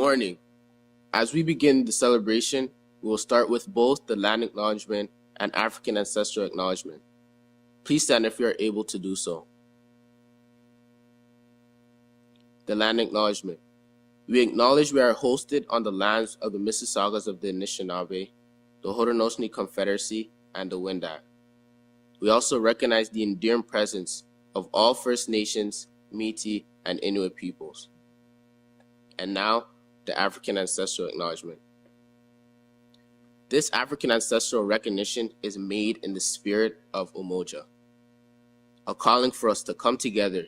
morning. As we begin the celebration, we will start with both the land acknowledgement and African ancestral acknowledgement. Please stand if you are able to do so. The land acknowledgement. We acknowledge we are hosted on the lands of the Mississaugas of the Anishinaabe, the Haudenosaunee Confederacy, and the Wendat. We also recognize the enduring presence of all First Nations, Métis, and Inuit peoples. And now, the African ancestral acknowledgement. This African ancestral recognition is made in the spirit of Umoja, a calling for us to come together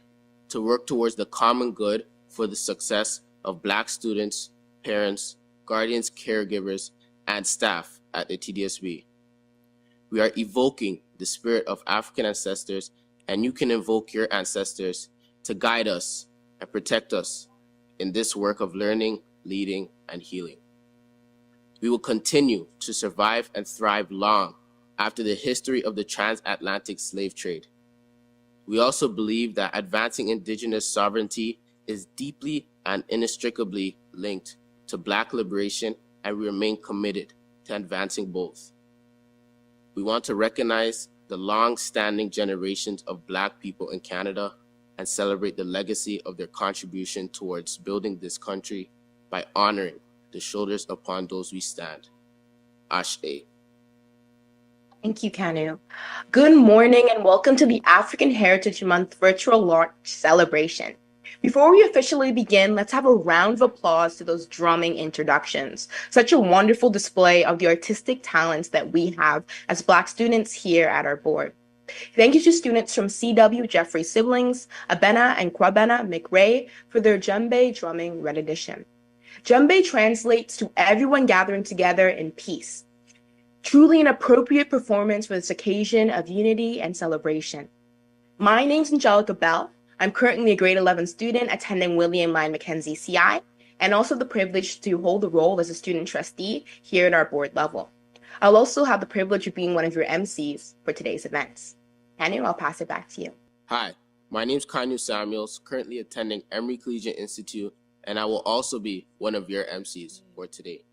to work towards the common good for the success of Black students, parents, guardians, caregivers, and staff at the TDSB. We are evoking the spirit of African ancestors, and you can invoke your ancestors to guide us and protect us in this work of learning, leading, and healing. We will continue to survive and thrive long after the history of the transatlantic slave trade. We also believe that advancing Indigenous sovereignty is deeply and inextricably linked to Black liberation, and we remain committed to advancing both. We want to recognize the long-standing generations of Black people in Canada and celebrate the legacy of their contribution towards building this country by honoring the shoulders upon those we stand. Ashe. Thank you, Kanu. Good morning and welcome to the African Heritage Month virtual launch celebration. Before we officially begin, let's have a round of applause to those drumming introductions. Such a wonderful display of the artistic talents that we have as Black students here at our board. Thank you to students from CW Jeffrey Siblings, Abena and Kwabena McRae for their djembe drumming rendition. Djembe translates to everyone gathering together in peace. Truly an appropriate performance for this occasion of unity and celebration. My name's Angelica Bell. I'm currently a grade 11 student attending William Lyon Mackenzie CI, and also the privilege to hold the role as a student trustee here at our board level. I'll also have the privilege of being one of your MCs for today's events. Kanu, I'll pass it back to you. Hi, my name's Kanu Samuels, currently attending Emory Collegiate Institute, and I will also be one of your MCs for today.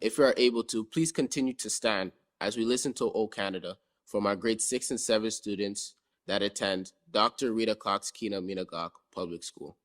If you are able to, please continue to stand as we listen to O Canada from our grade 6 and 7 students that attend Dr. Rita Cox Kina Minagok Public School.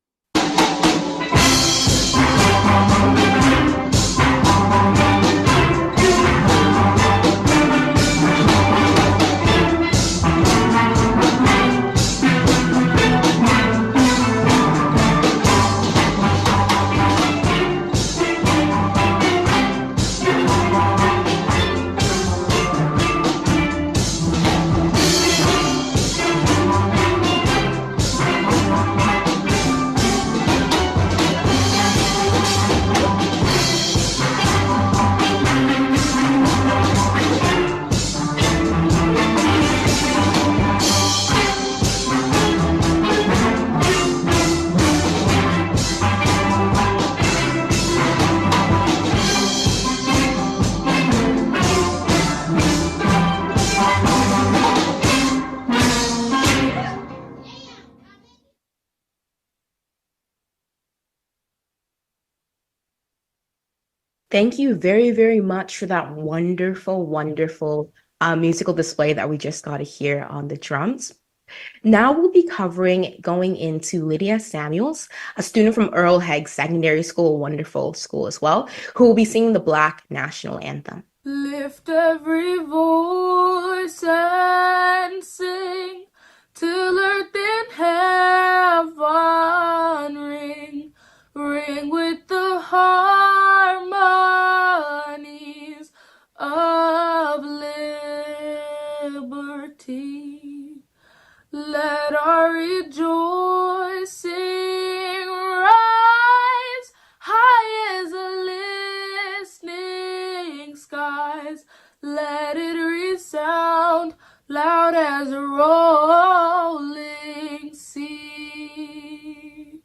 Thank you very, very much for that wonderful, wonderful musical display that we just got to hear on the drums. Now we'll be going into Lydia Samuels, a student from Earl Haig Secondary School, a wonderful school as well, who will be singing the Black National Anthem. Lift every voice and sing till earth and heaven ring, ring with the harmonies of liberty. Let our rejoicing rise high as the listening skies. Let it resound loud as a rolling sea.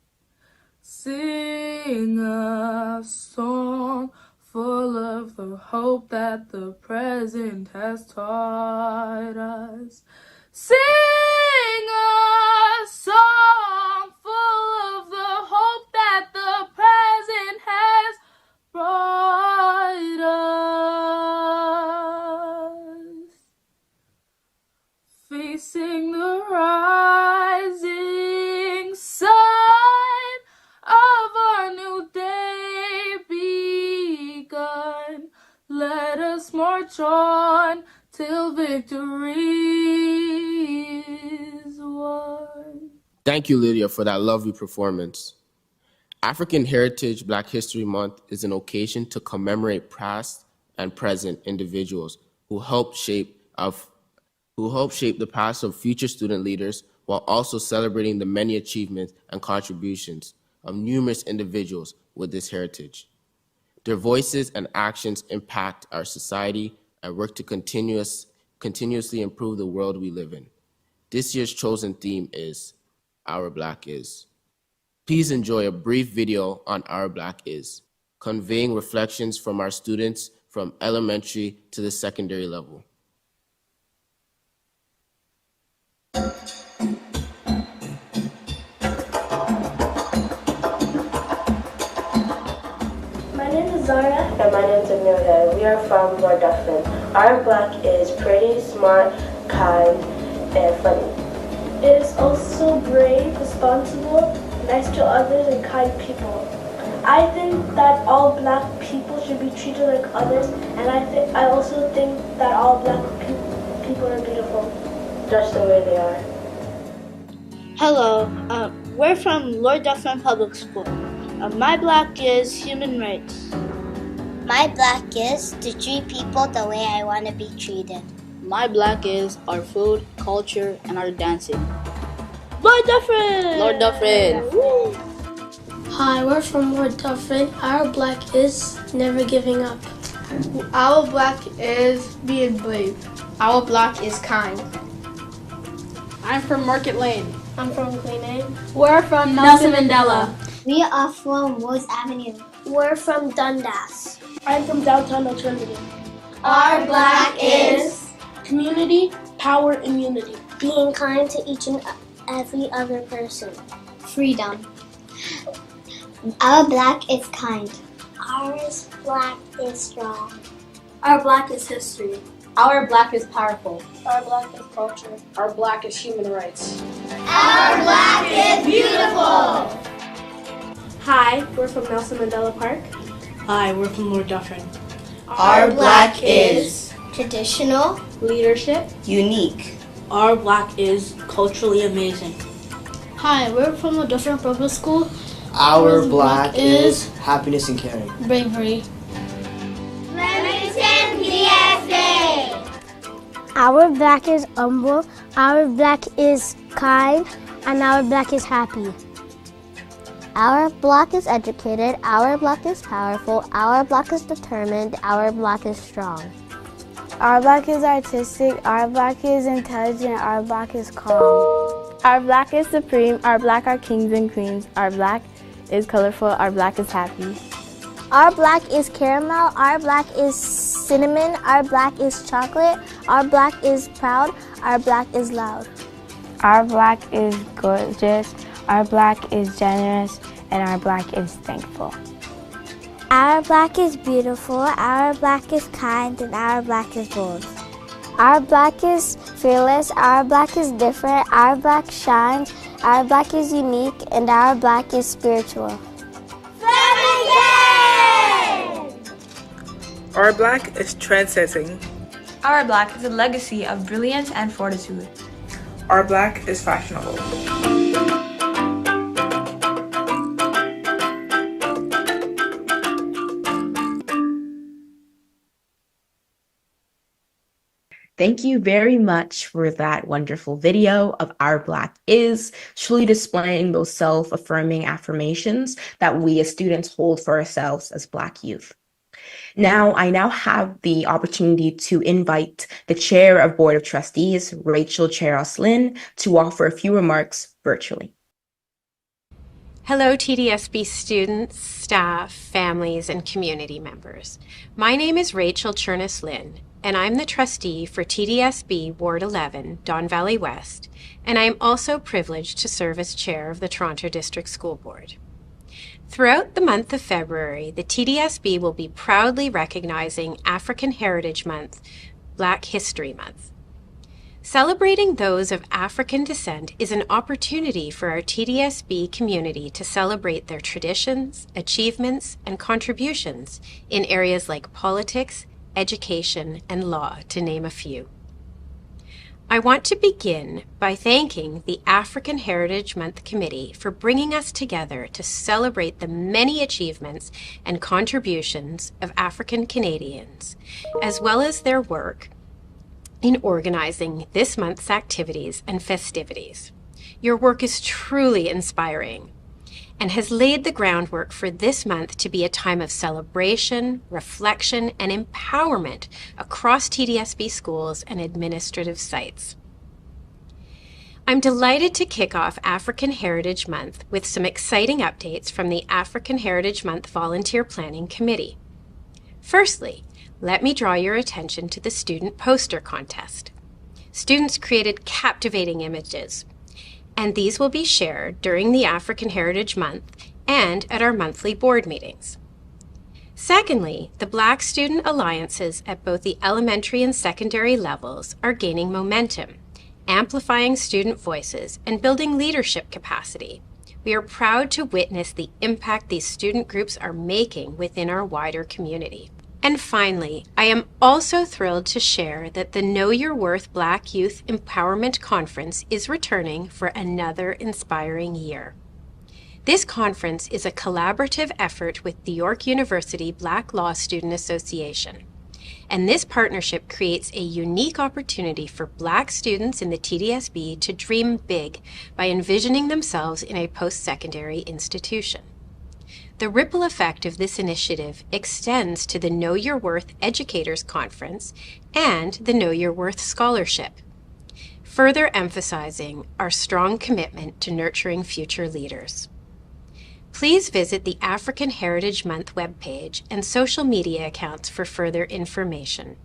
Sing a song full of the hope that the present has taught us. Sing a song full of the hope that the present sing the rising sun of our new day begun. Let us march on till victory is won. Thank you, Lydia, for that lovely performance. African Heritage Black History Month is an occasion to commemorate past and present individuals who helped shape the past of future student leaders, while also celebrating the many achievements and contributions of numerous individuals with this heritage. Their voices and actions impact our society and work to continuously improve the world we live in. This year's chosen theme is Our Black Is. Please enjoy a brief video on Our Black Is, conveying reflections from our students from elementary to the secondary level. My name is Zara. And my name is Amelia. We are from Lord Dufferin. Our Black is pretty, smart, kind, and funny. It is also brave, responsible, nice to others, and kind people. I think that all Black people should be treated like others, and I also think that all Black people are beautiful, just the way they are. Hello, we're from Lord Dufferin Public School. My Black is human rights. My Black is to treat people the way I want to be treated. My Black is our food, culture, and our dancing. Lord Dufferin! Lord Dufferin! Woo! Hi, we're from Lord Dufferin. Our Black is never giving up. Our Black is being brave. Our Black is kind. I'm from Market Lane. I'm from Queen Anne. We're from Nelson Mandela. We are from Rose Avenue. We're from Dundas. I'm from downtown Alternative. Our Black is Community, power, and unity. being kind to each and every other person. Freedom. Our Black is kind. Ours Black is strong. Our Black is history. Our Black is powerful. Our Black is culture. Our Black is human rights. Our Black is beautiful. Hi, we're from Nelson Mandela Park. Hi, we're from Lord Dufferin. Our Black is Traditional. Leadership. unique. Our Black is culturally amazing. Hi, we're from the Dufferin Public School. Our Black Black is is happiness and caring. Bravery. Our Black is humble, our Black is kind, and our Black is happy. Our Black is educated. Our Black is powerful. Our Black is determined. Our Black is strong. Our Black is artistic, our Black is intelligent, our Black is calm. Our Black is supreme, our Black are kings and queens, our Black is colorful, our Black is happy. Our Black is caramel. Our Black is cinnamon. Our Black is chocolate. Our Black is proud. Our Black is loud. Our Black is gorgeous, our Black is generous, and our Black is thankful. Our Black is beautiful. Our Black is kind, and our Black is bold. Our Black is fearless. Our Black is different. Our Black shines. Our Black is unique, and our Black is spiritual. Our Black is trendsetting. Our Black is a legacy of brilliance and fortitude. Our Black is fashionable. Thank you very much for that wonderful video of Our Black Is, truly displaying those self-affirming affirmations that we as students hold for ourselves as Black youth. I now have the opportunity to invite the Chair of Board of Trustees, Rachel Cheros-Lynn, to offer a few remarks virtually. Hello, TDSB students, staff, families, and community members. My name is Rachel Cheros-Lynn, and I'm the trustee for TDSB Ward 11, Don Valley West, and I am also privileged to serve as chair of the Toronto District School Board. Throughout the month of February, the TDSB will be proudly recognizing African Heritage Month, Black History Month. Celebrating those of African descent is an opportunity for our TDSB community to celebrate their traditions, achievements, and contributions in areas like politics, education, and law, to name a few. I want to begin by thanking the African Heritage Month Committee for bringing us together to celebrate the many achievements and contributions of African Canadians, as well as their work in organizing this month's activities and festivities. Your work is truly inspiring and has laid the groundwork for this month to be a time of celebration, reflection, and empowerment across TDSB schools and administrative sites. I'm delighted to kick off African Heritage Month with some exciting updates from the African Heritage Month Volunteer Planning Committee. Firstly, let me draw your attention to the student poster contest. Students created captivating images, and these will be shared during the African Heritage Month and at our monthly board meetings. Secondly, the Black student alliances at both the elementary and secondary levels are gaining momentum, amplifying student voices and building leadership capacity. We are proud to witness the impact these student groups are making within our wider community. And finally, I am also thrilled to share that the Know Your Worth Black Youth Empowerment Conference is returning for another inspiring year. This conference is a collaborative effort with the York University Black Law Student Association, and this partnership creates a unique opportunity for Black students in the TDSB to dream big by envisioning themselves in a post-secondary institution. The ripple effect of this initiative extends to the Know Your Worth Educators Conference and the Know Your Worth Scholarship, further emphasizing our strong commitment to nurturing future leaders. Please visit the African Heritage Month webpage and social media accounts for further information.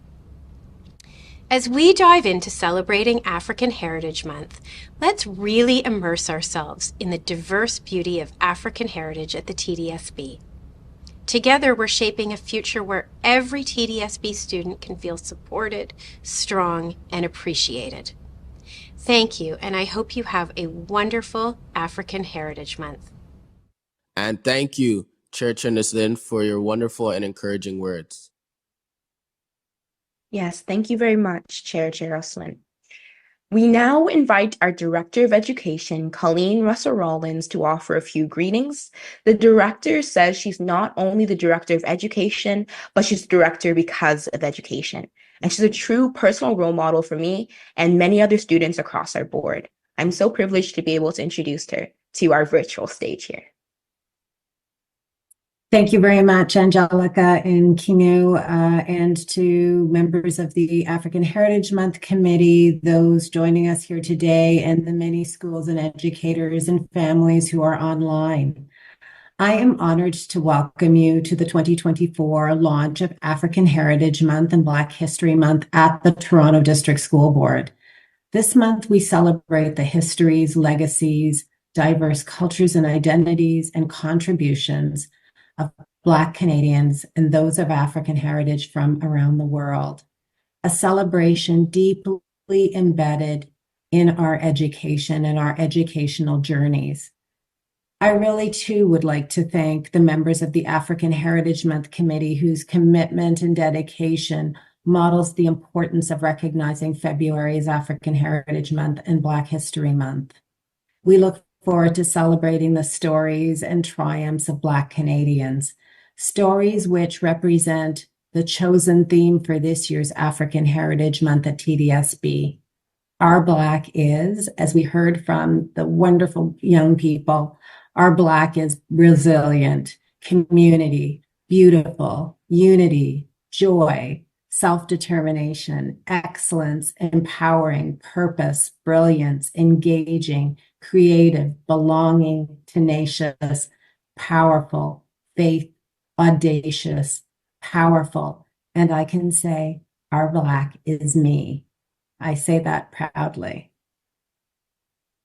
As we dive into celebrating African Heritage Month, let's really immerse ourselves in the diverse beauty of African heritage at the TDSB. Together, we're shaping a future where every TDSB student can feel supported, strong, and appreciated. Thank you, and I hope you have a wonderful African Heritage Month. And thank you, Chair Chernus-Lynn, for your wonderful and encouraging words. Yes, thank you very much, Chair Roslyn. We now invite our Director of Education, Colleen Russell-Rollins, to offer a few greetings. The Director says she's not only the Director of Education, but she's the Director because of education. And she's a true personal role model for me and many other students across our board. I'm so privileged to be able to introduce her to our virtual stage here. Thank you very much, Angelica and Kinu, and to members of the African Heritage Month Committee, those joining us here today, and the many schools and educators and families who are online. I am honored to welcome you to the 2024 launch of African Heritage Month and Black History Month at the Toronto District School Board. This month, we celebrate the histories, legacies, diverse cultures and identities, and contributions of Black Canadians and those of African heritage from around the world. A celebration deeply embedded in our education and our educational journeys. I really, too, would like to thank the members of the African Heritage Month Committee whose commitment and dedication models the importance of recognizing February as African Heritage Month and Black History Month. We look forward to celebrating the stories and triumphs of Black Canadians, stories which represent the chosen theme for this year's African Heritage Month at TDSB. Our Black is, as we heard from the wonderful young people, our Black is resilient, community, beautiful, unity, joy, self-determination, excellence, empowering, purpose, brilliance, engaging, creative, belonging, tenacious, powerful, faith, audacious, powerful, and I can say, our Black is me. I say that proudly.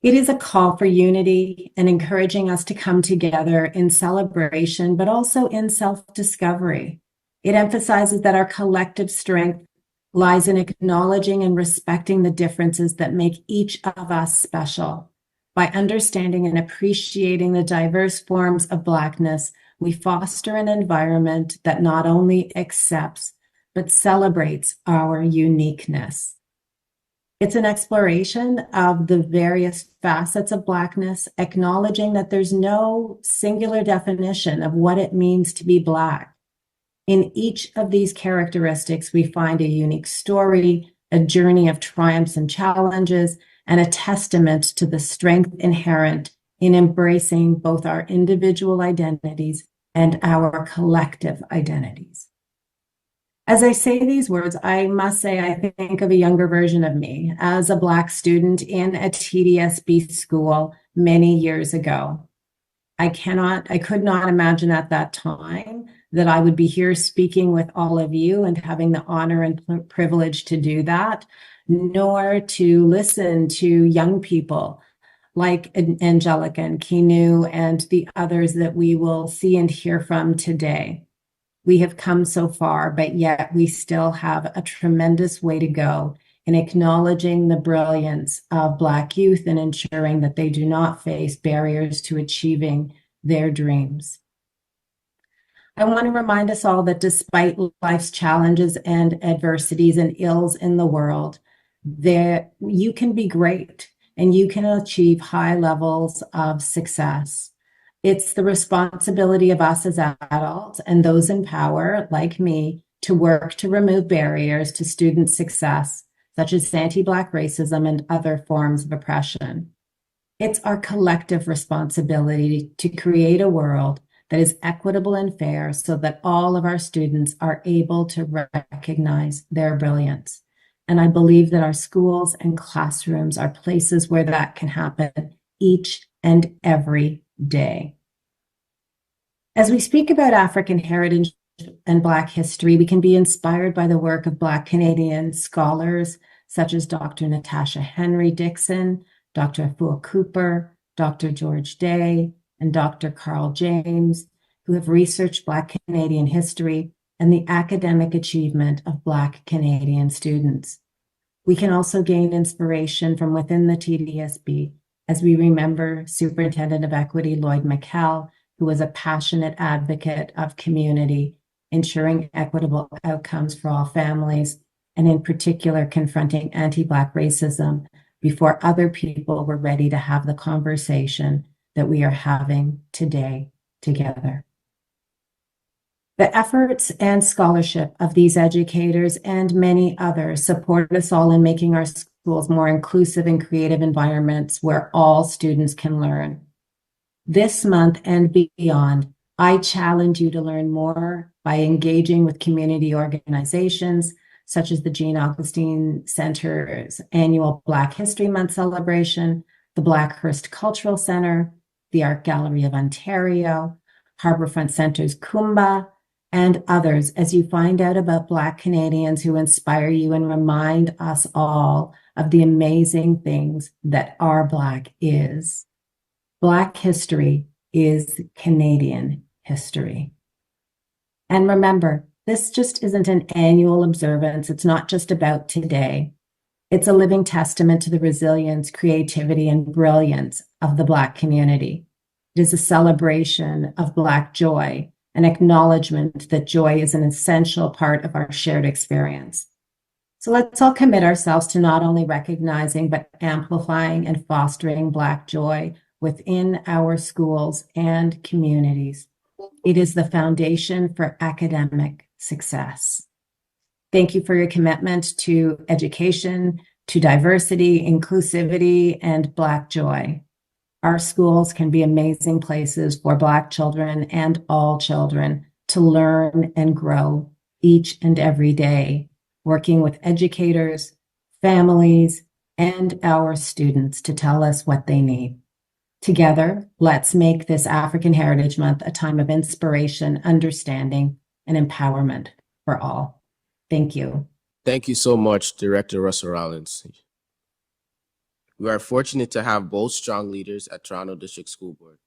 It is a call for unity and encouraging us to come together in celebration, but also in self-discovery. It emphasizes that our collective strength lies in acknowledging and respecting the differences that make each of us special. By understanding and appreciating the diverse forms of Blackness, we foster an environment that not only accepts, but celebrates our uniqueness. It's an exploration of the various facets of Blackness, acknowledging that there's no singular definition of what it means to be Black. In each of these characteristics, we find a unique story, a journey of triumphs and challenges, and a testament to the strength inherent in embracing both our individual identities and our collective identities. As I say these words, I must say I think of a younger version of me as a Black student in a TDSB school many years ago. I could not imagine at that time that I would be here speaking with all of you and having the honor and privilege to do that, nor to listen to young people like Angelica and Kinu and the others that we will see and hear from today. We have come so far, but yet we still have a tremendous way to go in acknowledging the brilliance of Black youth and ensuring that they do not face barriers to achieving their dreams. I want to remind us all that despite life's challenges and adversities and ills in the world, you can be great and you can achieve high levels of success. It's the responsibility of us as adults and those in power, like me, to work to remove barriers to student success, such as anti-Black racism and other forms of oppression. It's our collective responsibility to create a world that is equitable and fair so that all of our students are able to recognize their brilliance. And I believe that our schools and classrooms are places where that can happen each and every day. As we speak about African heritage and Black history, we can be inspired by the work of Black Canadian scholars such as Dr. Natasha Henry Dixon, Dr. Afua Cooper, Dr. George Day, and Dr. Carl James, who have researched Black Canadian history and the academic achievement of Black Canadian students. We can also gain inspiration from within the TDSB as we remember Superintendent of Equity Lloyd McKell, who was a passionate advocate of community, ensuring equitable outcomes for all families, and in particular confronting anti-Black racism before other people were ready to have the conversation that we are having today together. The efforts and scholarship of these educators and many others support us all in making our schools more inclusive and creative environments where all students can learn. This month and beyond, I challenge you to learn more by engaging with community organizations such as the Jean Augustine Center's annual Black History Month celebration, the Blackhurst Cultural Center, the Art Gallery of Ontario, Harbourfront Center's Kumba, and others as you find out about Black Canadians who inspire you and remind us all of the amazing things that our Black is. Black history is Canadian history. And remember, this just isn't an annual observance. It's not just about today. It's a living testament to the resilience, creativity, and brilliance of the Black community. It is a celebration of Black joy, an acknowledgement that joy is an essential part of our shared experience. So let's all commit ourselves to not only recognizing, but amplifying and fostering Black joy within our schools and communities. It is the foundation for academic success. Thank you for your commitment to education, to diversity, inclusivity, and Black joy. Our schools can be amazing places for Black children and all children to learn and grow each and every day, working with educators, families, and our students to tell us what they need. Together, let's make this African Heritage Month a time of inspiration, understanding, and empowerment for all. Thank you. Thank you so much, Director Russell Rollins. We are fortunate to have both strong leaders at Toronto District School Board.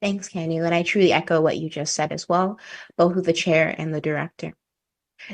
Thanks, Kanu, and I truly echo what you just said as well, both with the chair and the director.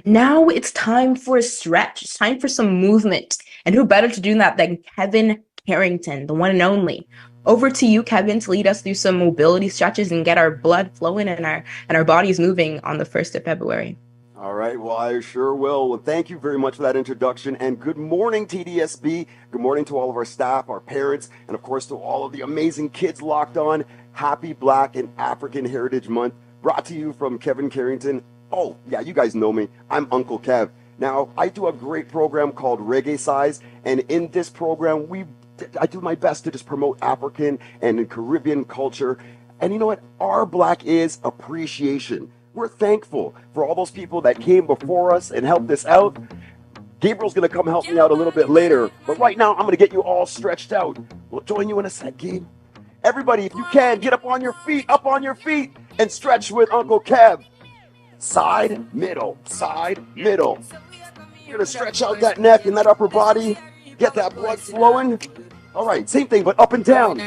Now it's time for a stretch. It's time for some movement. And who better to do that than Kevin Carrington, the one and only. Over to you, Kevin, to lead us through some mobility stretches and get our blood flowing and our bodies moving on the 1st of February. All right, well, I sure will. Well, thank you very much for that introduction, and good morning, TDSB. Good morning to all of our staff, our parents, and of course to all of the amazing kids locked on. Happy Black and African Heritage Month, brought to you from Kevin Carrington. Oh, yeah, you guys know me. I'm Uncle Kev. Now, I do a great program called Reggae Size, and in this program, I do my best to just promote African and Caribbean culture. And you know what? Our Black is appreciation. We're thankful for all those people that came before us and helped us out. Gabriel's going to come help me out a little bit later. But right now, I'm going to get you all stretched out. We'll join you in a sec, Gabe. Everybody, if you can, get up on your feet, and stretch with Uncle Kev. Side, middle, side, middle. You're going to stretch out that neck and that upper body. Get that blood flowing. All right, same thing, but up and down.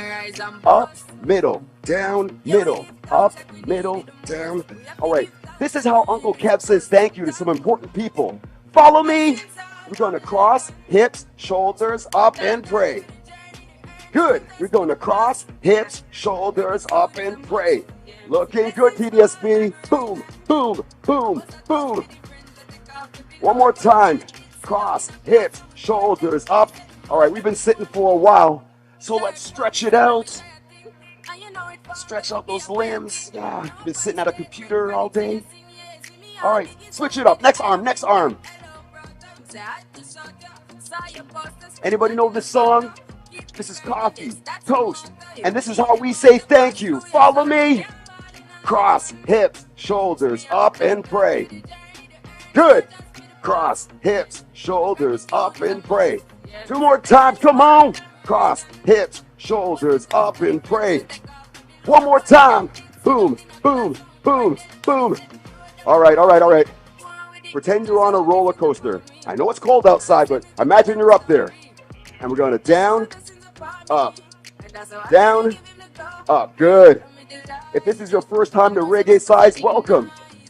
Up, middle, down, middle, up, middle, down. All right, this is how Uncle Kev says thank you to some important people. Follow me. We're going to cross, hips, shoulders, up, and pray. Good. We're going to cross, hips, shoulders, up, and pray. Looking good, TDSB. Boom, boom, boom, boom. One more time. Cross, hips, shoulders, up. All right, we've been sitting for a while, so let's stretch it out. Stretch out those limbs. Yeah, been sitting at a computer all day. All right, switch it up. Next arm, next arm. Anybody know this song? This is Coffee, Toast, and this is how we say thank you. Follow me. Cross, hips, shoulders, up, and pray. Good. Cross, hips, shoulders, up, and pray. 2 more times, come on. Cross, hips, shoulders, up, and pray. 1 more time. Boom, boom, boom, boom. All right. Pretend you're on a roller coaster. I know it's cold outside, but imagine you're up there. And we're going to down, up, down, up. Good. If this is your first time to Reggae Size, welcome.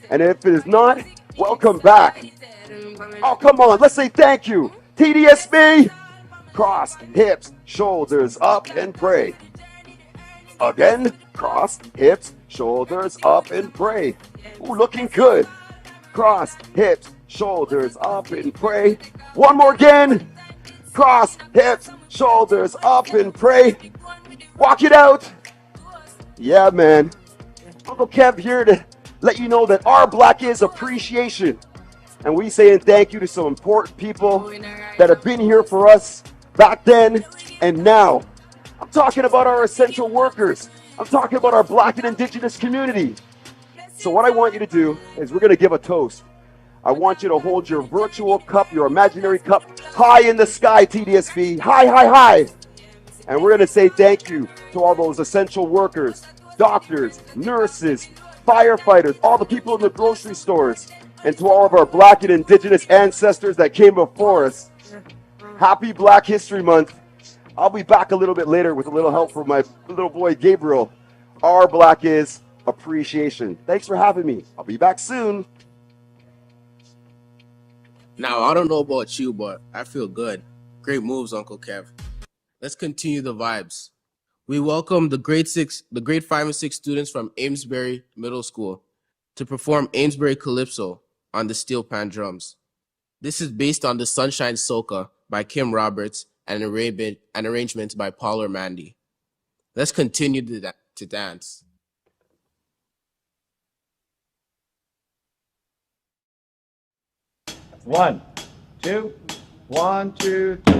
And if it is not, welcome back. Oh, come on. Let's say thank you. TDSB. Cross, hips, shoulders, up, and pray. Again. Cross, hips, shoulders, up, and pray. Ooh, looking good. Cross, hips, shoulders, up, and pray. 1 more again. Cross, hips, shoulders, up, and pray. Walk it out. Yeah, man. Uncle Kev here to let you know that our Black is appreciation. And we saying thank you to some important people that have been here for us back then and now. I'm talking about our essential workers. I'm talking about our Black and Indigenous community. So what I want you to do is we're going to give a toast. I want you to hold your virtual cup, your imaginary cup, high in the sky, TDSB. High, high, high. And we're going to say thank you to all those essential workers, doctors, nurses, firefighters, all the people in the grocery stores, and to all of our Black and Indigenous ancestors that came before us. Happy Black History Month. I'll be back a little bit later with a little help from my little boy Gabriel. Our Black is appreciation. Thanks for having me. I'll be back soon. Now, I don't know about you, but I feel good. Great moves, Uncle Kev. Let's continue the vibes. We welcome the grade 5 and 6 students from Amesbury Middle School to perform Amesbury Calypso on the steel pan drums. This is based on the Sunshine Soca by Kim Roberts and an arrangement by Paul Mandy. Let's continue to dance. One, two, 1, 2, 3.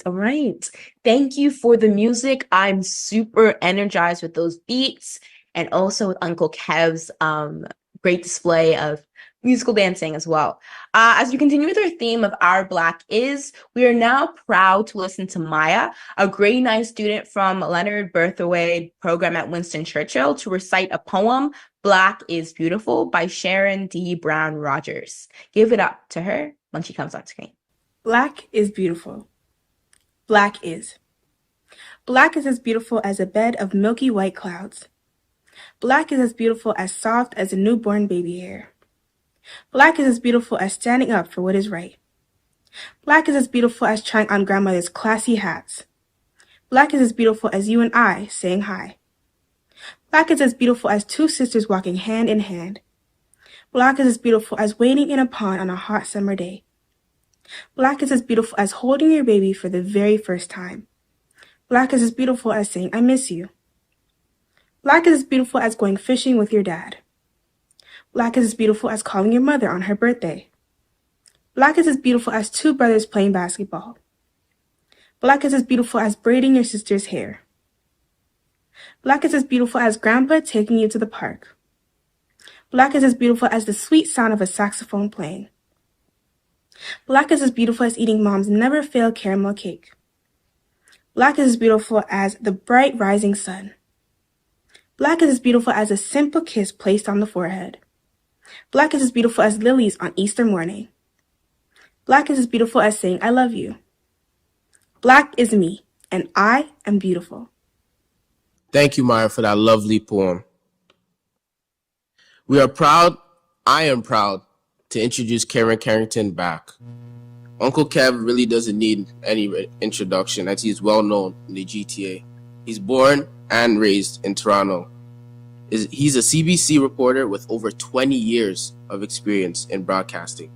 All right. Thank you for the music. I'm super energized with those beats and also with Uncle Kev's great display of musical dancing as well. As we continue with our theme of Our Black Is, we are now proud to listen to Maya, a grade 9 student from Leonard Berthaway program at Winston Churchill, to recite a poem, Black is Beautiful, by Sharon D. Brown Rogers. Give it up to her when she comes on screen. Black is beautiful. Black is. Black is as beautiful as a bed of milky white clouds. Black is as beautiful as soft as a newborn baby hair. Black is as beautiful as standing up for what is right. Black is as beautiful as trying on grandmother's classy hats. Black is as beautiful as you and I saying hi. Black is as beautiful as two sisters walking hand in hand. Black is as beautiful as wading in a pond on a hot summer day. Black is as beautiful as holding your baby for the very first time. Black is as beautiful as saying, I miss you. Black is as beautiful as going fishing with your dad. Black is as beautiful as calling your mother on her birthday. Black is as beautiful as two brothers playing basketball. Black is as beautiful as braiding your sister's hair. Black is as beautiful as grandpa taking you to the park. Black is as beautiful as the sweet sound of a saxophone playing. Black is as beautiful as eating mom's never-fail caramel cake. Black is as beautiful as the bright rising sun. Black is as beautiful as a simple kiss placed on the forehead. Black is as beautiful as lilies on Easter morning. Black is as beautiful as saying, I love you. Black is me, and I am beautiful. Thank you, Maya, for that lovely poem. I am proud to introduce Karen Carrington back. Uncle Kev really doesn't need any introduction as he's well known in the GTA. He's born and raised in Toronto. He's a CBC reporter with over 20 years of experience in broadcasting.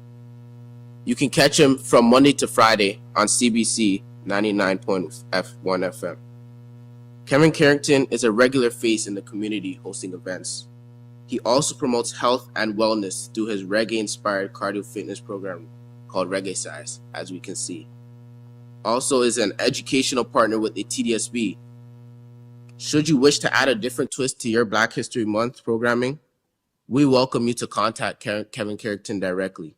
You can catch him from Monday to Friday on CBC 99.1 FM. Kevin Carrington is a regular face in the community hosting events. He also promotes health and wellness through his reggae-inspired cardio fitness program called Reggae Size, as we can see. Also is an educational partner with the TDSB. Should you wish to add a different twist to your Black History Month programming, we welcome you to contact Kevin Carrington directly.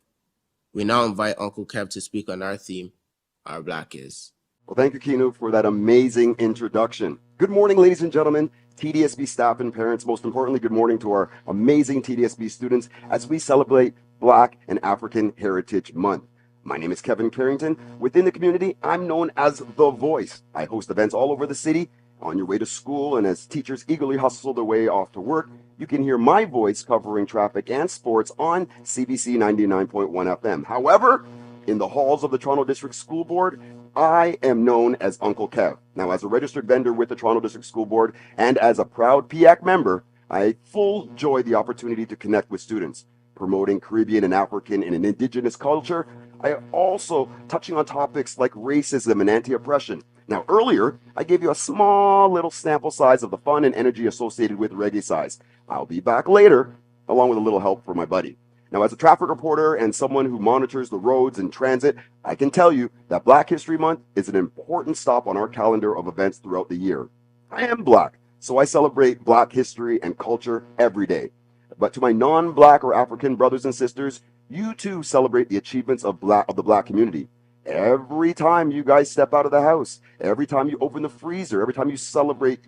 We now invite Uncle Kev to speak on our theme, Our Black Is. Well, thank you, Kinu, for that amazing introduction. Good morning, ladies and gentlemen, TDSB staff and parents. Most importantly, good morning to our amazing TDSB students as we celebrate Black and African Heritage Month. My name is Kevin Carrington. Within the community, I'm known as The Voice. I host events all over the city, on your way to school, and as teachers eagerly hustle their way off to work, you can hear my voice covering traffic and sports on CBC 99.1 FM. However, in the halls of the Toronto District School Board, I am known as Uncle Kev. Now, as a registered vendor with the Toronto District School Board and as a proud PAC member, I full enjoy the opportunity to connect with students, promoting Caribbean and African and Indigenous culture. I also touching on topics like racism and anti-oppression. Now, earlier, I gave you a small little sample size of the fun and energy associated with Reggae Size. I'll be back later, along with a little help from my buddy. Now, as a traffic reporter and someone who monitors the roads and transit, I can tell you that Black History Month is an important stop on our calendar of events throughout the year. I am Black, so I celebrate Black history and culture every day. But to my non-Black or African brothers and sisters, you too celebrate the achievements of the Black community. Every time you guys step out of the house, every time you open the freezer, every time you celebrate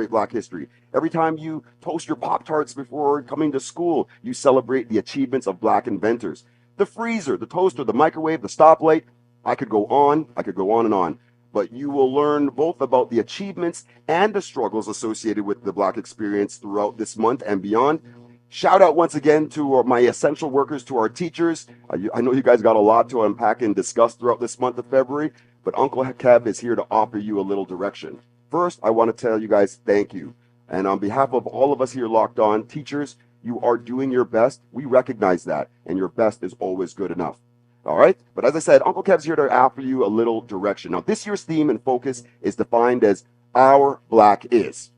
Black history. Every time you toast your Pop-Tarts before coming to school, you celebrate the achievements of Black inventors. The freezer, the toaster, the microwave, the stoplight, I could go on and on. But you will learn both about the achievements and the struggles associated with the Black experience throughout this month and beyond. Shout out once again to my essential workers, to our teachers. I know you guys got a lot to unpack and discuss throughout this month of February, but Uncle Kev is here to offer you a little direction. First, I want to tell you guys thank you. And on behalf of all of us here locked on, teachers, you are doing your best. We recognize that, and your best is always good enough. All right? But as I said, Uncle Kev's here to offer you a little direction. Now, this year's theme and focus is defined as Our Black Is.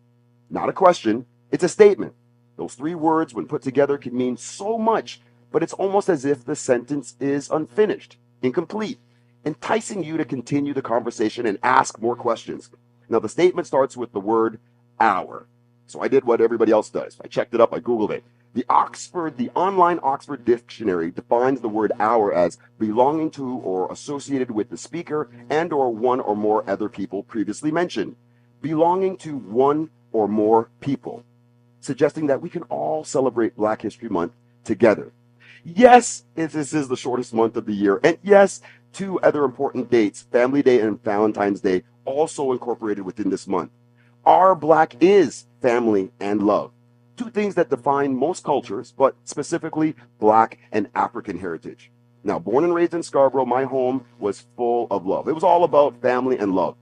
Not a question, it's a statement. Those three words, when put together, can mean so much, but it's almost as if the sentence is unfinished, incomplete. enticing you to continue the conversation and ask more questions. Now, the statement starts with the word our. So I did what everybody else does. I checked it up, I Googled it. The online Oxford Dictionary defines the word our as belonging to or associated with the speaker and or one or more other people previously mentioned. Belonging to one or more people, suggesting that we can all celebrate Black History Month together. Yes, this is the shortest month of the year. And yes, two other important dates, Family Day and Valentine's Day, also incorporated within this month. Our Black is family and love. Two things that define most cultures, but specifically Black and African heritage. Now, born and raised in Scarborough, my home was full of love. It was all about family and love.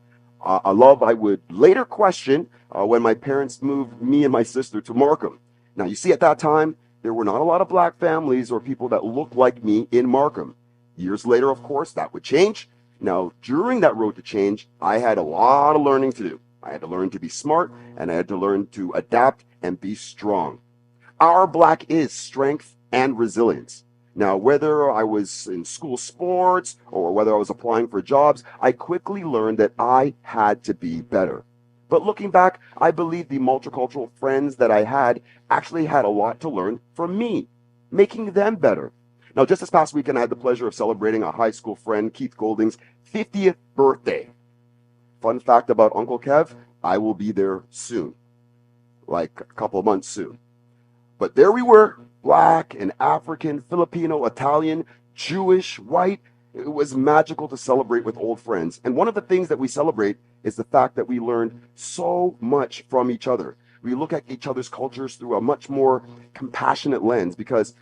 A love I would later question when my parents moved me and my sister to Markham. Now, you see, at that time, there were not a lot of Black families or people that looked like me in Markham. Years later, of course, that would change. Now, during that road to change, I had a lot of learning to do. I had to learn to be smart, and I had to learn to adapt and be strong. Our Black is strength and resilience. Now, whether I was in school sports or whether I was applying for jobs, I quickly learned that I had to be better. But looking back, I believe the multicultural friends that I had actually had a lot to learn from me, making them better. Now, just this past weekend, I had the pleasure of celebrating a high school friend, Keith Golding's 50th birthday. Fun fact about Uncle Kev, I will be there soon, like a couple of months soon. But there we were, Black and African, Filipino, Italian, Jewish, white. It was magical to celebrate with old friends. And one of the things that we celebrate is the fact that we learned so much from each other. We look at each other's cultures through a much more compassionate lens because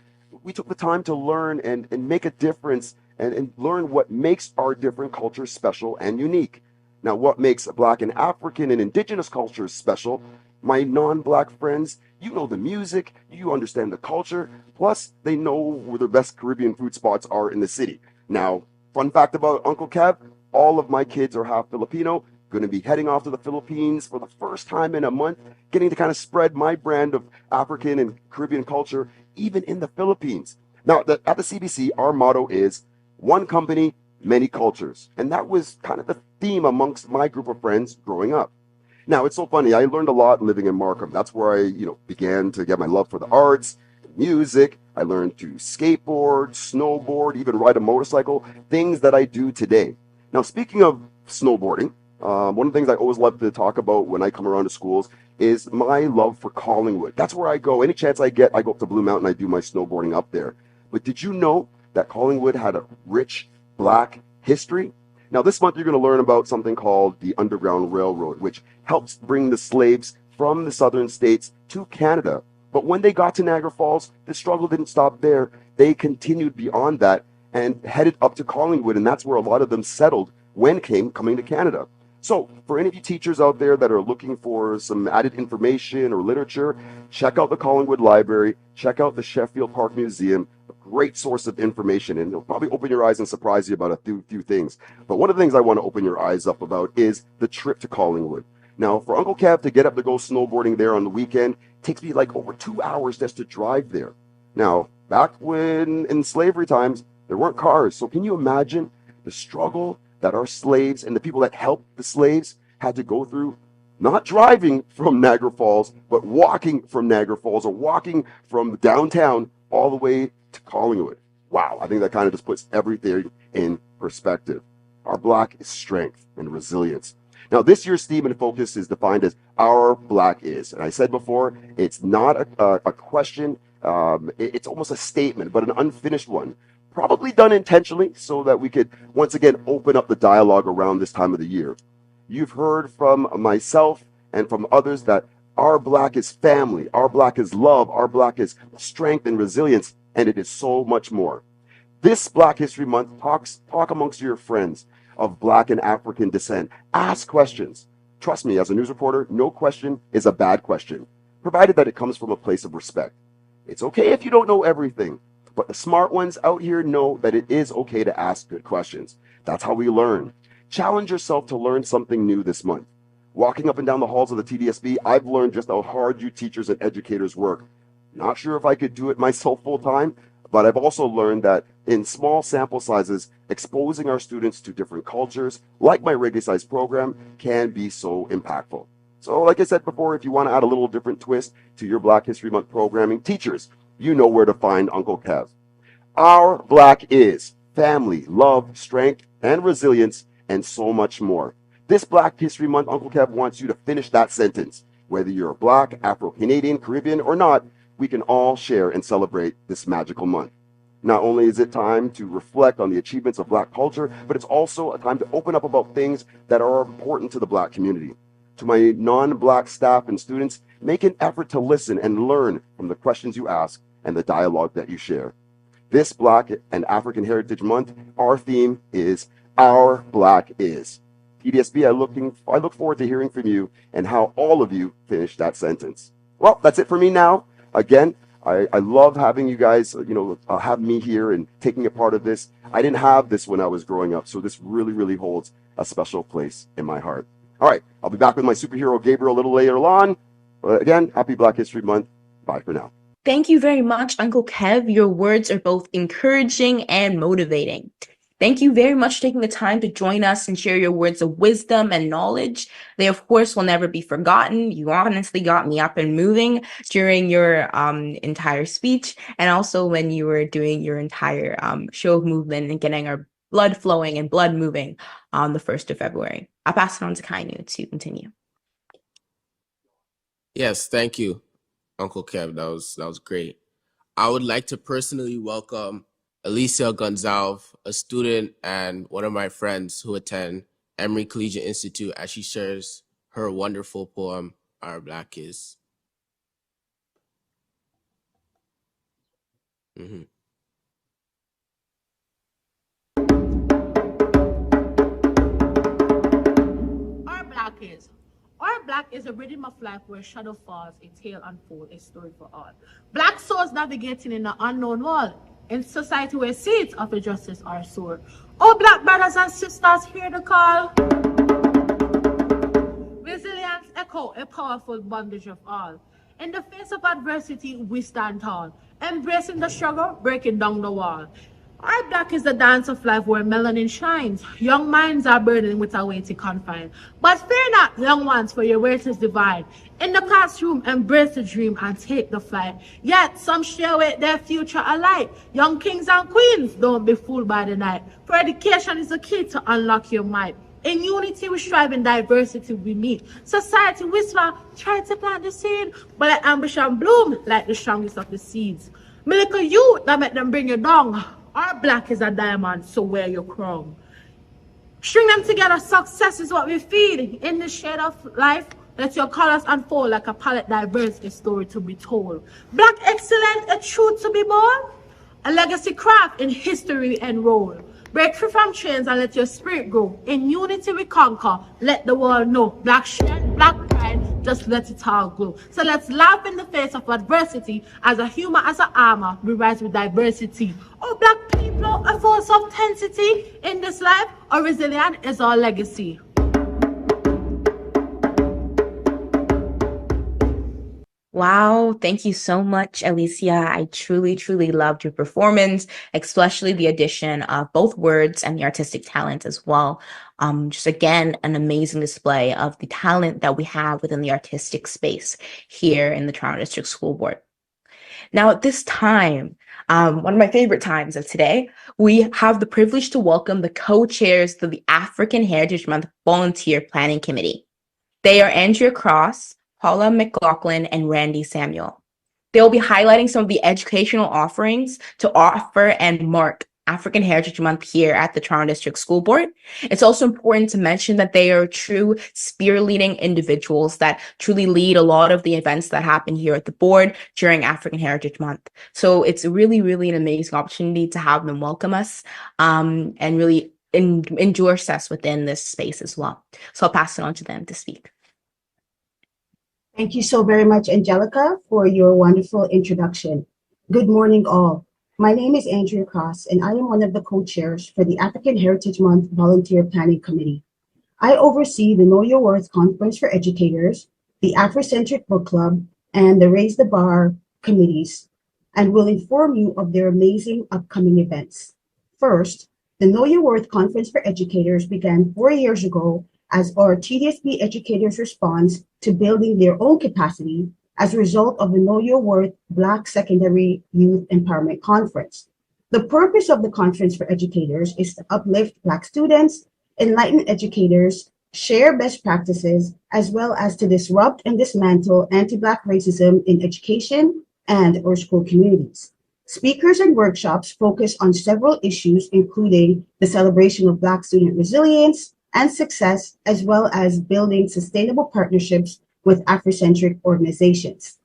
we took the time to learn and make a difference and learn what makes our different cultures special and unique. Now, what makes Black and African and Indigenous cultures special? My non-Black friends, you know the music, you understand the culture, plus they know where the best Caribbean food spots are in the city. Now, fun fact about Uncle Kev, all of my kids are half Filipino, going to be heading off to the Philippines for the first time in a month, getting to kind of spread my brand of African and Caribbean culture, even in the Philippines. Now, at the CBC, our motto is one company, many cultures. And that was kind of the theme amongst my group of friends growing up. Now, it's so funny. I learned a lot living in Markham. That's where I, began to get my love for the arts, music. I learned to skateboard, snowboard, even ride a motorcycle, things that I do today. Now, speaking of snowboarding, one of the things I always love to talk about when I come around to schools is my love for Collingwood. That's where I go. Any chance I get, I go up to Blue Mountain, I do my snowboarding up there. But did you know that Collingwood had a rich Black history? Now, this month you're going to learn about something called the Underground Railroad, which helps bring the slaves from the southern states to Canada. But when they got to Niagara Falls, the struggle didn't stop there. They continued beyond that and headed up to Collingwood, and that's where a lot of them settled when coming to Canada. So, for any of you teachers out there that are looking for some added information or literature, check out the Collingwood Library, check out the Sheffield Park Museum, a great source of information, and it'll probably open your eyes and surprise you about a few things. But one of the things I want to open your eyes up about is the trip to Collingwood. Now, for Uncle Kev to get up to go snowboarding there on the weekend, it takes me like over 2 hours just to drive there. Now, back when in slavery times, there weren't cars. So can you imagine the struggle that our slaves and the people that helped the slaves had to go through, not driving from Niagara Falls, but walking from Niagara Falls or walking from downtown all the way to Collingwood? Wow, I think that kind of just puts everything in perspective. Our Black is strength and resilience. Now, this year's theme and focus is defined as Our Black Is. And I said before, it's not a question, it's almost a statement, but an unfinished one. Probably done intentionally so that we could once again open up the dialogue around this time of the year. You've heard from myself and from others that our Black is family, our Black is love, our Black is strength and resilience, and it is so much more. This Black History Month, talk amongst your friends of Black and African descent. Ask questions. Trust me, as a news reporter, no question is a bad question, provided that it comes from a place of respect. It's okay if you don't know everything, but the smart ones out here know that it is okay to ask good questions. That's how we learn. Challenge yourself to learn something new this month. Walking up and down the halls of the TDSB, I've learned just how hard you teachers and educators work. Not sure if I could do it myself full time, But I've also learned that in small sample sizes, exposing our students to different cultures, like my reggae size program, can be so impactful. So like I said before, if you want to add a little different twist to your Black History Month programming, teachers, you know where to find Uncle Kev. Our Black is family, love, strength, and resilience, and so much more. This Black History Month, Uncle Kev wants you to finish that sentence. Whether you're Black, Afro-Canadian, Caribbean, or not, we can all share and celebrate this magical month. Not only is it time to reflect on the achievements of Black culture, but it's also a time to open up about things that are important to the Black community. To my non-Black staff and students, make an effort to listen and learn from the questions you ask and the dialogue that you share. This Black and African Heritage Month, our theme is Our Black Is. TDSB, I look forward to hearing from you and how all of you finish that sentence. Well, that's it for me now. Again, I love having you guys, have me here and taking a part of this. I didn't have this when I was growing up, so this really, really holds a special place in my heart. All right, I'll be back with my superhero Gabriel a little later on. Again, happy Black History Month. Bye for now. Thank you very much, Uncle Kev. Your words are both encouraging and motivating. Thank you very much for taking the time to join us and share your words of wisdom and knowledge. They, of course, will never be forgotten. You honestly got me up and moving during your entire speech, and also when you were doing your entire show of movement and getting our blood flowing and blood moving on the 1st of February. I'll pass it on to Kainu to continue. Yes, thank you, Uncle Kev. That was great. I would like to personally welcome Alicia Gonzalez, a student and one of my friends who attend Emory Collegiate Institute, as she shares her wonderful poem, Our Black Is. Our Black is a rhythm of life where shadow falls, a tale unfolds, a story for all. Black souls navigating in the unknown world, in society where seeds of injustice are sore. Oh, Black brothers and sisters, hear the call. Resilience echo a powerful bondage of all. In the face of adversity, we stand tall, embracing the struggle, breaking down the wall. Our Black is the dance of life where melanin shines. Young minds are burning with a way to confine. But fear not, young ones, for your weight is divine. In the classroom, embrace the dream and take the flight. Yet some share with their future alike. Young kings and queens, don't be fooled by the night. For education is the key to unlock your might. In unity we strive, in diversity we meet. Society whisper, try to plant the seed, but let ambition bloom like the strongest of the seeds. Make a youth that make them bring you down. Our Black is a diamond, so wear your crown. String them together, success is what we feed. In the shade of life, let your colors unfold like a palette diverse, a story to be told. Black excellence, a truth to be born. A legacy craft in history we enroll. Break free from chains and let your spirit grow. In unity we conquer, let the world know. Black strength, Black pride, just let it all glow. So let's laugh in the face of adversity. As a human, as an armor, we rise with diversity. Oh, Black people, a force of intensity in this life, or resilient is our legacy. Wow, thank you so much, Alicia. I truly, truly loved your performance, especially the addition of both words and the artistic talent as well. Just again, an amazing display of the talent that we have within the artistic space here in the Toronto District School Board. Now, at this time, one of my favorite times of today, we have the privilege to welcome the co-chairs to the African Heritage Month Volunteer Planning Committee. They are Andrea Cross, Paula McLaughlin, and Randy Samuel. They'll be highlighting some of the educational offerings to offer and mark African Heritage Month here at the Toronto District School Board. It's also important to mention that they are true spearleading individuals that truly lead a lot of the events that happen here at the board during African Heritage Month. So it's really, really an amazing opportunity to have them welcome us and really endorse us within this space as well. So I'll pass it on to them to speak. Thank you so very much, Angelica, for your wonderful introduction. Good morning, all. My name is Andrea Cross, and I am one of the co-chairs for the African Heritage Month Volunteer Planning Committee. I oversee the Know Your Worth Conference for Educators, the Afrocentric Book Club, and the Raise the Bar committees. and will inform you of their amazing upcoming events. First, the Know Your Worth Conference for Educators began 4 years ago as our TDSB educators' response to building their own capacity as a result of the Know Your Worth Black Secondary Youth Empowerment Conference. The purpose of the Conference for Educators is to uplift Black students, enlighten educators, share best practices, as well as to disrupt and dismantle anti-Black racism in education and or school communities. Speakers and workshops focus on several issues, including the celebration of Black student resilience and success, as well as building sustainable partnerships with Afrocentric organizations.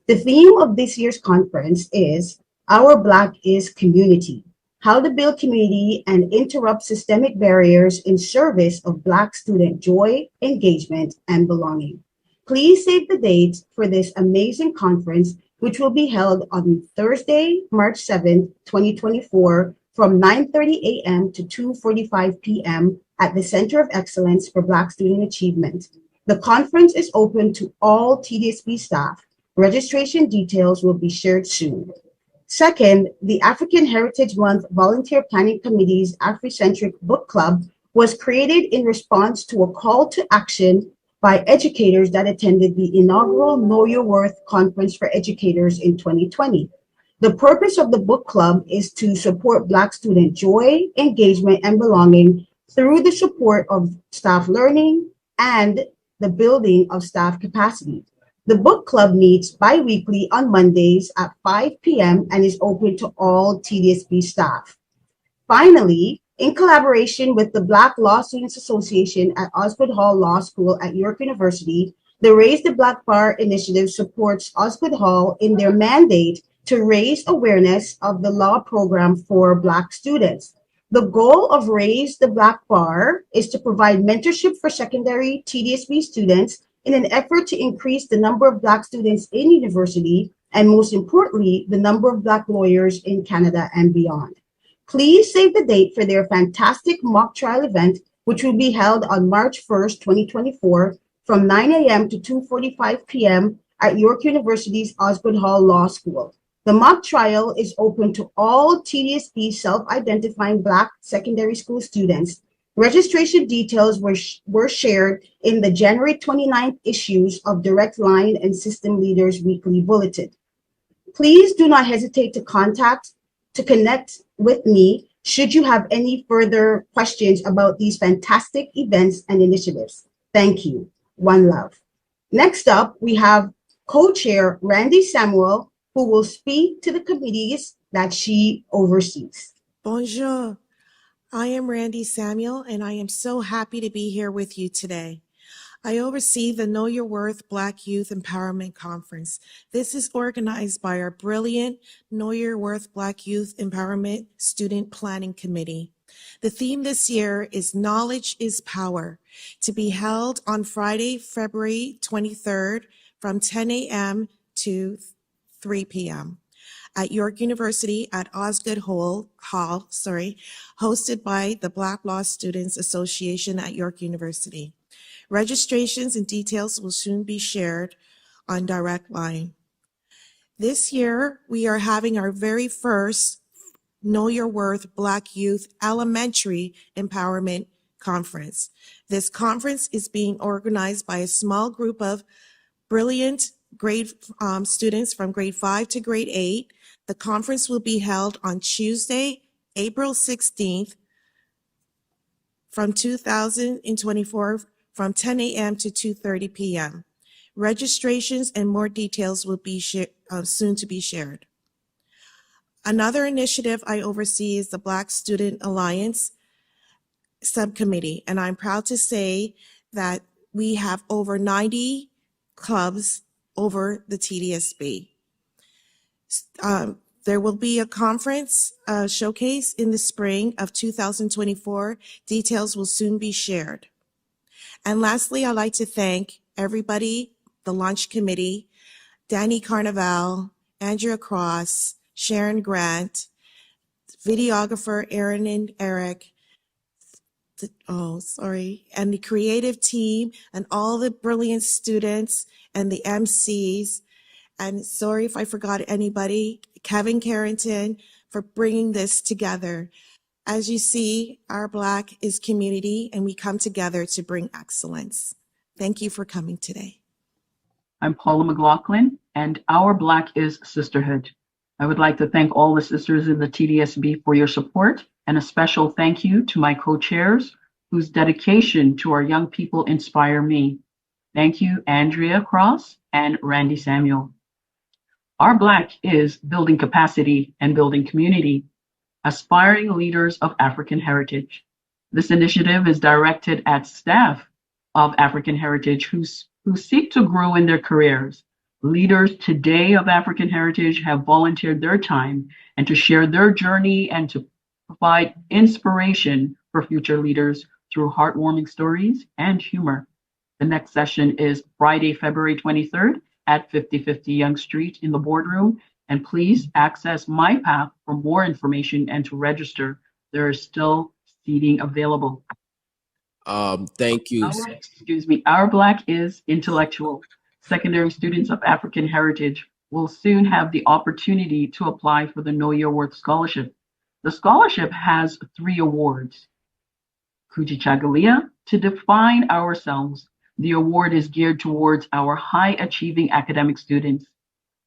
The theme of this year's conference is Our Black is Community, how to build community and interrupt systemic barriers in service of Black student joy, engagement, and belonging. Please save the date for this amazing conference, which will be held on Thursday, March 7th, 2024, from 9:30 a.m. to 2:45 p.m. at the Center of Excellence for Black Student Achievement. The conference is open to all TDSB staff. Registration details will be shared soon. Second, the African Heritage Month Volunteer Planning Committee's Afrocentric Book Club was created in response to a call to action by educators that attended the inaugural Know Your Worth Conference for Educators in 2020. The purpose of the book club is to support Black student joy, engagement, and belonging through the support of staff learning and the building of staff capacity. The book club meets bi-weekly on Mondays at 5 p.m. and is open to all TDSB staff. Finally, in collaboration with the Black Law Students Association at Osgood Hall Law School at York University, the Raise the Black Bar initiative supports Osgood Hall in their mandate to raise awareness of the law program for Black students. The goal of Raise the Black Bar is to provide mentorship for secondary TDSB students in an effort to increase the number of Black students in university and, most importantly, the number of Black lawyers in Canada and beyond. Please save the date for their fantastic mock trial event, which will be held on March 1st, 2024, from 9 a.m. to 2:45 p.m. at York University's Osgood Hall Law School. The mock trial is open to all TDSB self-identifying Black secondary school students. Registration details were shared in the January 29th issues of Direct Line and System Leaders Weekly Bulletin. Please do not hesitate to connect with me should you have any further questions about these fantastic events and initiatives. Thank you. One love. Next up, we have co-chair Randy Samuel, who will speak to the committees that she oversees. Bonjour. I am Randy Samuel, and I am so happy to be here with you today. I oversee the Know Your Worth Black Youth Empowerment Conference. This is organized by our brilliant Know Your Worth Black Youth Empowerment Student Planning Committee. The theme this year is Knowledge is Power, to be held on Friday, February 23rd from 10 a.m. to 3 p.m. at York University at Osgood Hall, hosted by the Black Law Students Association at York University. Registrations and details will soon be shared on Direct Line. This year, we are having our very first Know Your Worth Black Youth Elementary Empowerment Conference. This conference is being organized by a small group of brilliant grade students from grade 5 to grade 8. The conference will be held on Tuesday, April 16th from 2024 from 10 a.m. to 2:30 p.m. Registrations and more details will be soon to be shared. Another initiative I oversee is the Black Student Alliance Subcommittee, and I'm proud to say that we have over 90 clubs over the TDSB. There will be a conference showcase in the spring of 2024. Details will soon be shared. And lastly, I'd like to thank everybody, the launch committee, Danny Carnival, Andrea Cross, Sharon Grant, videographer Aaron and Eric, and the creative team and all the brilliant students and the MCs And sorry if I forgot anybody, Kevin Carrington, for bringing this together. As you see, Our Black is community, and we come together to bring excellence. Thank you for coming today. I'm Paula McLaughlin, and Our Black is Sisterhood. I would like to thank all the sisters in the TDSB for your support, and a special thank you to my co-chairs whose dedication to our young people inspire me. Thank you, Andrea Cross and Randy Samuel. Our Black is building capacity and building community, aspiring leaders of African heritage. This initiative is directed at staff of African heritage who seek to grow in their careers. Leaders today of African heritage have volunteered their time and to share their journey and to provide inspiration for future leaders through heartwarming stories and humor. The next session is Friday, February 23rd at 5050 Young Street in the boardroom. And please access My Path for more information and to register. There is still seating available. Thank you. Our Black is intellectual. Secondary students of African heritage will soon have the opportunity to apply for the Know Your Worth Scholarship. The scholarship has 3 awards. Kujichagulia, to define ourselves. The award is geared towards our high-achieving academic students.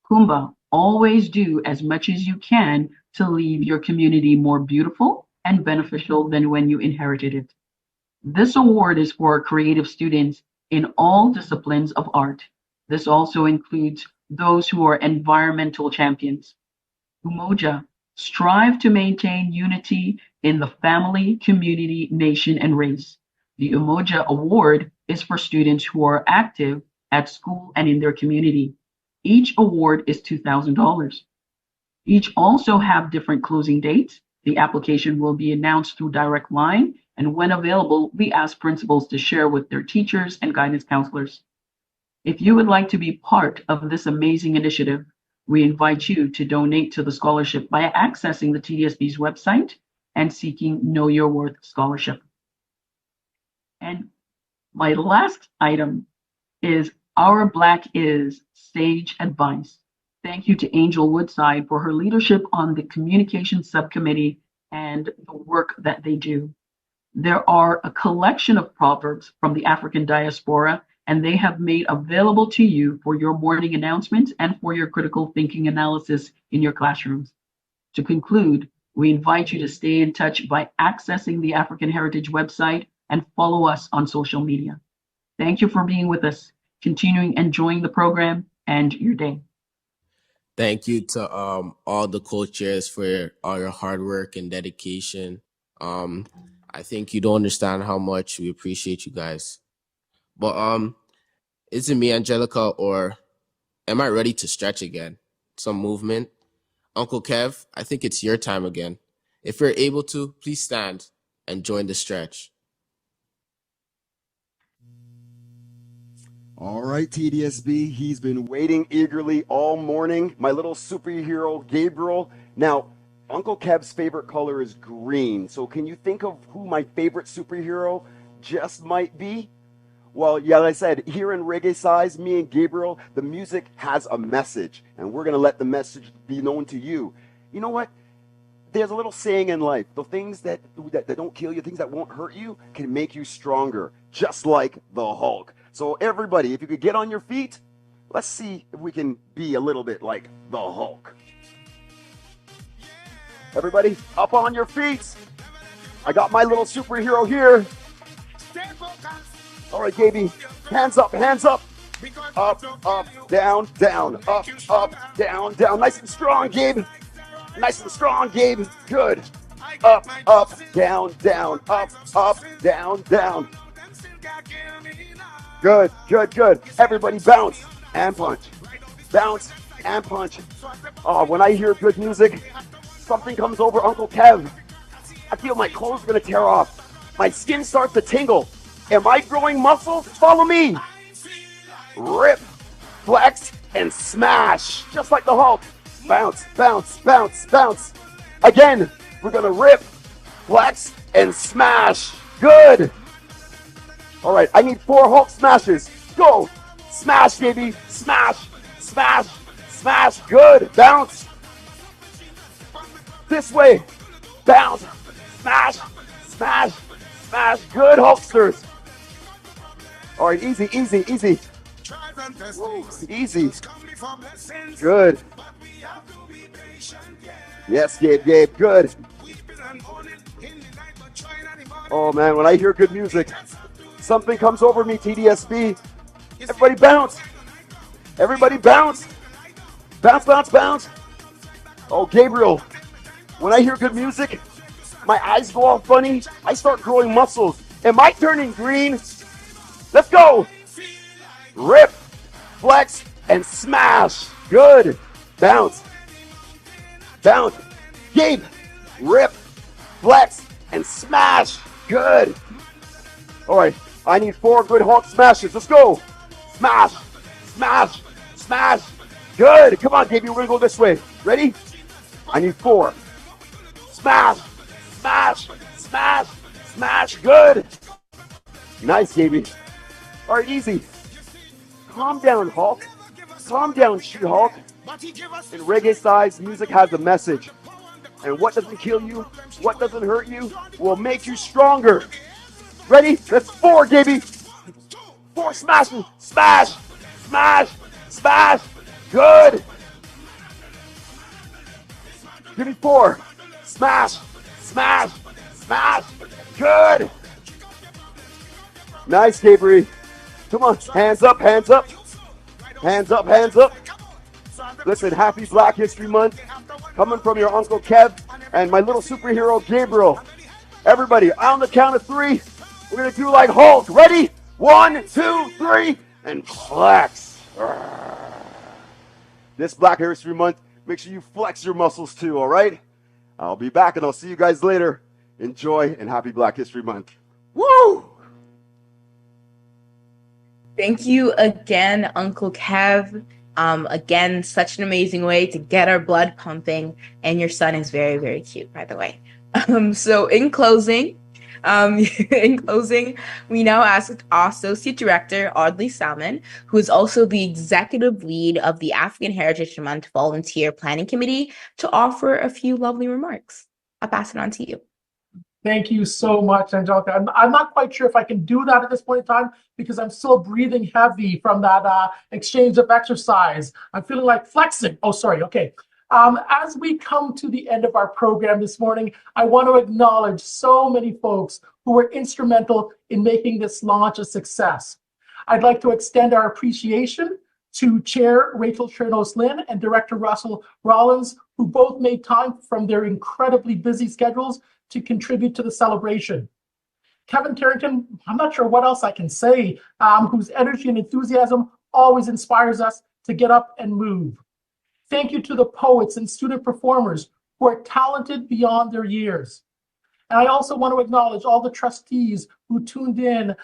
Kumba, always do as much as you can to leave your community more beautiful and beneficial than when you inherited it. This award is for creative students in all disciplines of art. This also includes those who are environmental champions. Umoja, strive to maintain unity in the family, community, nation, and race. The Umoja Award is for students who are active at school and in their community. Each award is $2,000. Each also have different closing dates. The application will be announced through direct line, and when available, we ask principals to share with their teachers and guidance counselors. If you would like to be part of this amazing initiative, we invite you to donate to the scholarship by accessing the TDSB's website and seeking Know Your Worth Scholarship. And my last item is Our Black is Sage Advice. Thank you to Angel Woodside for her leadership on the communications subcommittee and the work that they do. There are a collection of proverbs from the African diaspora, and they have made available to you for your morning announcements and for your critical thinking analysis in your classrooms. To conclude, we invite you to stay in touch by accessing the African Heritage website and follow us on social media. Thank you for being with us, continuing enjoying the program and your day. Thank you to all the co-chairs for all your hard work and dedication. I think you don't understand how much we appreciate you guys. But is it me, Angelica, or am I ready to stretch again? Some movement? Uncle Kev, I think it's your time again. If you're able to, please stand and join the stretch. All right, TDSB, he's been waiting eagerly all morning. My little superhero, Gabriel. Now, Uncle Kev's favorite color is green. So can you think of who my favorite superhero just might be? Well, yeah, like I said, here in Reggae Size, me and Gabriel, the music has a message, and we're going to let the message be known to you. You know what? There's a little saying in life, the things that don't kill you, things that won't hurt you, can make you stronger, just like the Hulk. So everybody, if you could get on your feet, let's see if we can be a little bit like the Hulk. Everybody, up on your feet. I got my little superhero here. All right, Gaby, hands up, hands up. Up, up, down, down, up, down, down. Nice and strong, Gabe. Nice and strong, Gabe. Good. Up, down, down, up, down, down. Good, good, good. Everybody bounce and punch. Bounce and punch. Oh, when I hear good music, something comes over Uncle Kev. I feel my clothes are going to tear off. My skin starts to tingle. Am I growing muscle? Follow me. Rip, flex, and smash. Just like the Hulk. Bounce, bounce, bounce, bounce. Again, we're going to rip, flex, and smash. Good. All right, I need 4 Hulk smashes. Go. Smash, baby. Smash, smash, smash, good, bounce. This way, bounce, smash, smash, smash, good, Hulksters. All right, easy, easy, easy. Woo, easy. Good. Yes, Gabe, good. Oh man, when I hear good music, something comes over me, TDSB. Everybody bounce. Everybody bounce. Bounce, bounce, bounce. Oh, Gabriel, when I hear good music, my eyes go all funny. I start growing muscles. Am I turning green? Let's go. Rip, flex, and smash. Good. Bounce. Bounce. Gabe, rip, flex, and smash. Good. All right, I need 4 good Hulk smashes. Let's go. Smash, smash, smash. Good. Come on, Gabe, we're going to go this way. Ready? I need 4. Smash, smash, smash, smash. Good. Nice, Gabe. All right, easy. Calm down, Hulk. Calm down, She-Hulk. In reggae size, music has a message. And what doesn't kill you, what doesn't hurt you, will make you stronger. Ready? That's 4, Gaby. 4 smashes. Smash, smash, smash. Good. Give me 4. Smash, smash, smash. Good. Nice, Gabriel. Come on, hands up, hands up. Hands up, hands up. Listen, happy Black History Month. Coming from your Uncle Kev and my little superhero, Gabriel. Everybody, on the count of 3, we're going to do like Hulk. Ready? 1, 2, 3, and flex. This Black History Month, make sure you flex your muscles too, all right? I'll be back and I'll see you guys later. Enjoy and happy Black History Month. Woo! Thank you again, Uncle Kev. Again, such an amazing way to get our blood pumping. And your son is very, very cute, by the way. So in closing, we now ask our Associate Director, Audley Salmon, who is also the Executive Lead of the African Heritage Month Volunteer Planning Committee, to offer a few lovely remarks. I'll pass it on to you. Thank you so much, Angelica. I'm not quite sure if I can do that at this point in time because I'm still breathing heavy from that exchange of exercise. I'm feeling like flexing. Oh, sorry. Okay. As we come to the end of our program this morning, I want to acknowledge so many folks who were instrumental in making this launch a success. I'd like to extend our appreciation to Chair Rachel Chernos-Lynn and Director Russell Rollins, who both made time from their incredibly busy schedules to contribute to the celebration. Kevin Carrington, I'm not sure what else I can say, whose energy and enthusiasm always inspires us to get up and move. Thank you to the poets and student performers who are talented beyond their years. And I also want to acknowledge all the trustees who tuned in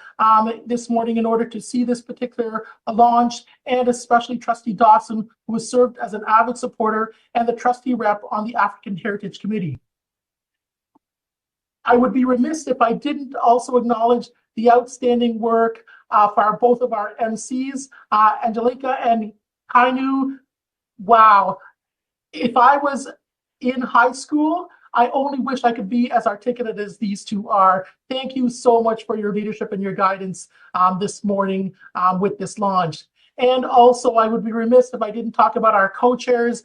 this morning in order to see this particular launch, and especially Trustee Dawson, who has served as an avid supporter and the trustee rep on the African Heritage Committee. I would be remiss if I didn't also acknowledge the outstanding work for both of our MCs, Angelica and Kainu. Wow. If I was in high school, I only wish I could be as articulate as these two are. Thank you so much for your leadership and your guidance this morning with this launch. And also, I would be remiss if I didn't talk about our co-chairs,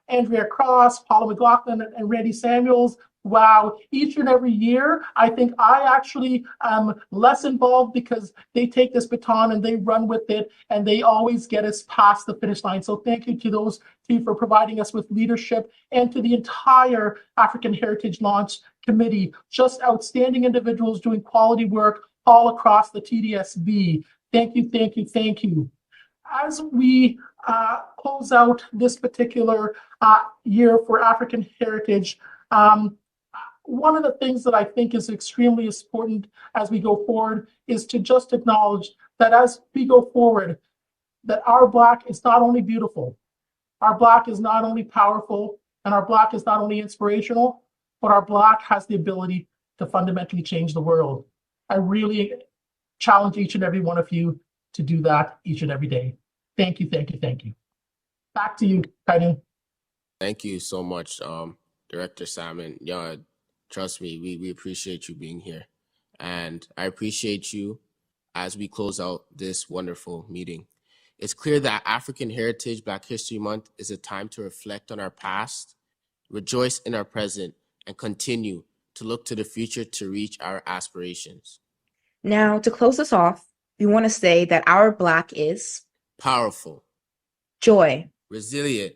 Andrea Cross, Paula McLaughlin, and Randy Samuels. Wow, each and every year, I think I actually am less involved because they take this baton and they run with it and they always get us past the finish line. So thank you to those two for providing us with leadership, and to the entire African Heritage Launch Committee, just outstanding individuals doing quality work all across the TDSB. Thank you, thank you, thank you. As we close out this particular year for African Heritage, one of the things that I think is extremely important as we go forward is to just acknowledge that as we go forward, that our Black is not only beautiful, our Black is not only powerful, and our Black is not only inspirational, but our Black has the ability to fundamentally change the world. I really challenge each and every one of you to do that each and every day. Thank you, thank you, thank you. Back to you, Kainu. Thank you so much, Director Salmon. Yeah, trust me, we appreciate you being here. And I appreciate you as we close out this wonderful meeting. It's clear that African Heritage Black History Month is a time to reflect on our past, rejoice in our present, and continue to look to the future to reach our aspirations. Now, to close us off, we want to say that our Black is powerful, joy, resilient,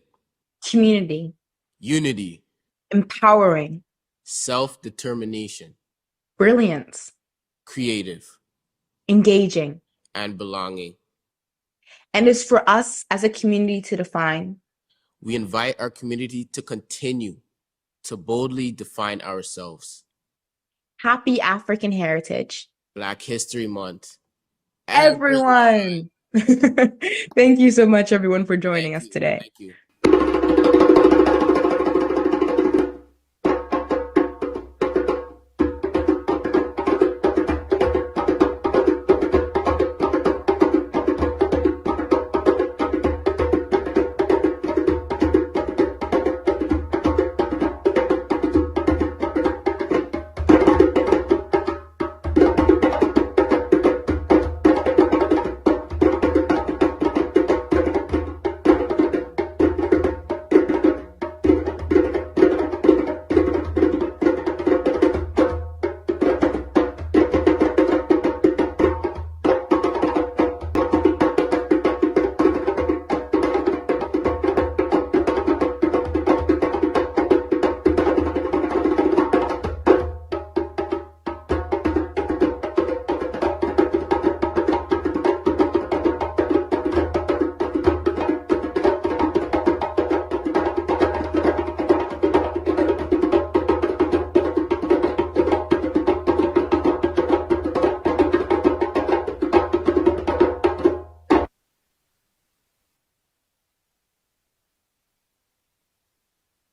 community, unity, empowering, self-determination, brilliance, creative, engaging, and belonging. And it's for us as a community to define. We invite our community to continue to boldly define ourselves. Happy African Heritage. Black History Month. Everyone. Thank you so much, everyone, for joining us today. Thank you.